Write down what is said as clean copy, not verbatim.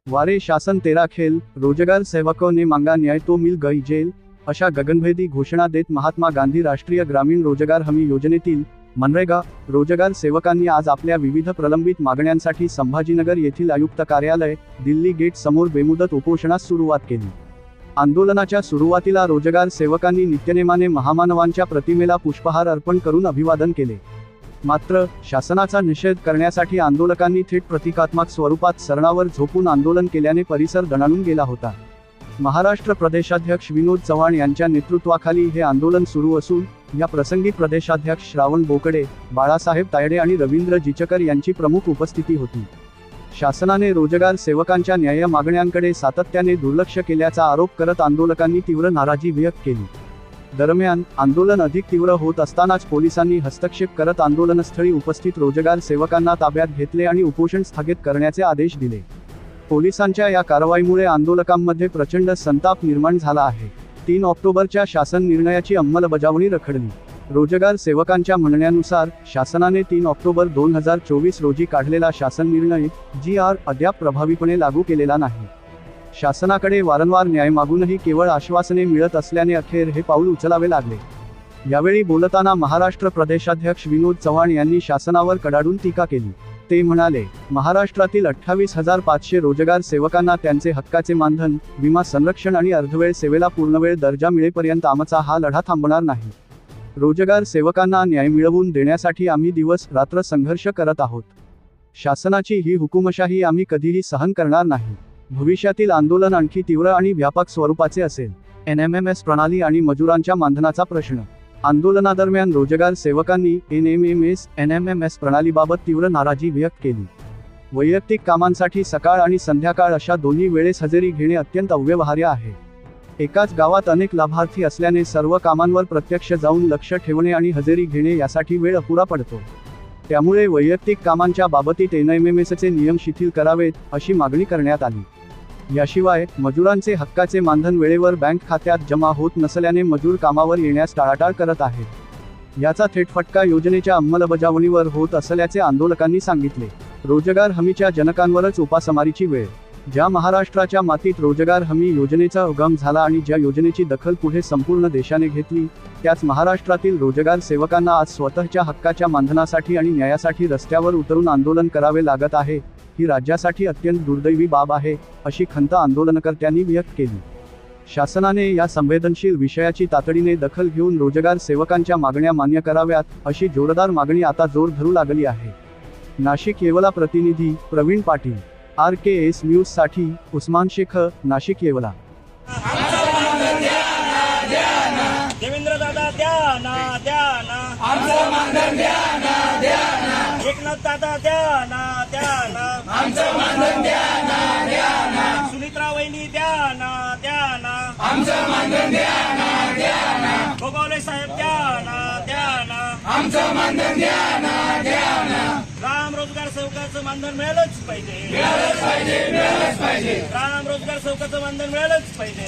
वारे शासन तेरा खेल, रोजगार सेवकों ने मांगा न्याय तो मिल गई जेल, अशा गगनभेदी घोषणा देत महात्मा गांधी राष्ट्रीय ग्रामीण रोजगार हमी योजनेतील मनरेगा रोजगार सेवकांनी आज आपल्या विविध प्रलंबित मागण्यांसाठी संभाजीनगर येथील आयुक्त कार्यालय, दिल्ली गेट समोर बेमुदत उपोषणास सुरुवात केली। आंदोलनाच्या सुरुवातीला रोजगार सेवकांनी नित्यनेमाने महामानवांच्या प्रतिमेला पुष्पहार अर्पण करून अभिवादन केले। मात्र शासनाचा निषेध करण्यासाठी आंदोलकांनी थेट प्रतिकात्मक स्वरूपात सरणावर झोपून आंदोलन केल्याने परिसर दणाणून गेला होता। महाराष्ट्र प्रदेशाध्यक्ष विनोद चव्हाण यांच्या नेतृत्वाखाली हे आंदोलन सुरू असून या प्रसंगी प्रदेशाध्यक्ष श्रावण बोकडे, बाळासाहेब तायडे आणि रवींद्र जिचकर यांची प्रमुख उपस्थिती होती। शासनाने रोजगार सेवकांच्या न्याय मागण्यांकडे सातत्याने दुर्लक्ष केल्याचा आरोप करत आंदोलकांनी तीव्र नाराजी व्यक्त केली। दरम्यान आंदोलन अधिक तीव्र होत असतानाच पोलिसांनी हस्तक्षेप करत आंदोलनस्थळी उपस्थित रोजगार सेवकांना ताब्यात घेतले आणि उपोषण स्थगित करण्याचे आदेश दिले। पोलिसांच्या या कारवाईमुळे आंदोलकांमध्ये प्रचंड संताप निर्माण झाला आहे। 3 ऑक्टोबरच्या शासन निर्णयाची अंमलबजावणी रखडली। रोजगार सेवकांच्या म्हणण्यानुसार शासनाने 3 ऑक्टोबर 2024 रोजी काढलेला शासन निर्णय GR अद्याप प्रभावीपणे लागू केलेला नाही। शासनाकडे वारंवार न्याय मागूनही केवळ आश्वासने मिळत असल्याने अखेर हे पाऊल उचलावे लागले। यावेळी बोलताना महाराष्ट्र प्रदेशाध्यक्ष विनोद चव्हाण यांनी शासनावर कडाडून टीका केली। ते म्हणाले, महाराष्ट्रातील 28,500 रोजगार सेवकांना त्यांचे हक्काचे मानधन, विमा संरक्षण आणि अर्धवेळ सेवेला पूर्णवेळ दर्जा मिळेपर्यंत आमचा हा लढा थांबणार नाही। रोजगार सेवकांना न्याय मिळवून देण्यासाठी आम्ही दिवस रात्र संघर्ष करत आहोत। शासनाची ही हुकुमशाही आम्ही कधीही सहन करणार नाही। भविष्यातील आंदोलन आणखी तीव्र आणि व्यापक स्वरूपाचे असेल। NMMS प्रणाली आणि मजुरांच्या मानधनाचा प्रश्न। आंदोलनादरम्यान रोजगार सेवकांनी NMMS प्रणालीबाबत तीव्र नाराजी व्यक्त केली। वैयक्तिक कामांसाठी सकाळ आणि संध्याकाळ अशा दोन्ही वेळेस हजेरी घेणे अत्यंत अव्यवहार्य आहे। एकाच गावात अनेक लाभार्थी असल्याने सर्व कामांवर प्रत्यक्ष जाऊन लक्ष ठेवणे आणि हजेरी घेणे यासाठी वेळ अपुरा पडतो। त्यामुळे वैयक्तिक कामांच्या बाबतीत NMMSचे नियम शिथिल करावेत अशी मागणी करण्यात आली। याशिवाय मजुरांचे हक्काचे मानधन वेळेवर बँक खात्यात जमा होत नसल्याने मजूर कामावर येण्यास टाळाटाळ करत आहेत। याचा थेट फटका योजनेच्या अंमलबजावणीवर होत असल्याचे आंदोलकांनी सांगितले। रोजगार हमीच्या जनकांवरच उपासमारीची वेळ। ज्या महाराष्ट्राच्या मातीत रोजगार हमी योजनेचा उगम झाला आणि ज्या योजनेची दखल पुढे संपूर्ण देशाने घेतली, त्याच महाराष्ट्रातील रोजगार सेवकांना आज स्वतःच्या हक्काच्या मानधनासाठी आणि न्यायासाठी रस्त्यावर उतरून आंदोलन करावे लागत आहे। ही राज्यासाठी अत्यंत दुर्दैवी बाब आहे, अशी खंत आंदोलनकर्त्यांनी व्यक्त केली। शासनाने या संवेदनशील विषयाची तातडीने दखल घेऊन रोजगार सेवकांच्या मागण्या मान्य कराव्यात, अशी जोरदार मागणी आता जोर धरू लागली आहे। नाशिक येवला प्रतिनिधी प्रवीण पाटील, RKS न्यूज साठी उस्मान शेख, नाशिक येवला। देवेंद्र दादा द्या ना, आमचं मानधन द्या ना, एकनाथ दादा द्या ना, आमचं मानधन द्या ना, सुनित्रा वहिनी द्या ना, आमचं मानधन द्या ना, गोगावले साहेब द्या ना, आमचं मानधन द्या ना, राम रोजगार सेवकाचं मानधन मिळालंच पाहिजे, राम रोजगार सेवकाचं मानधन मिळालंच पाहिजे।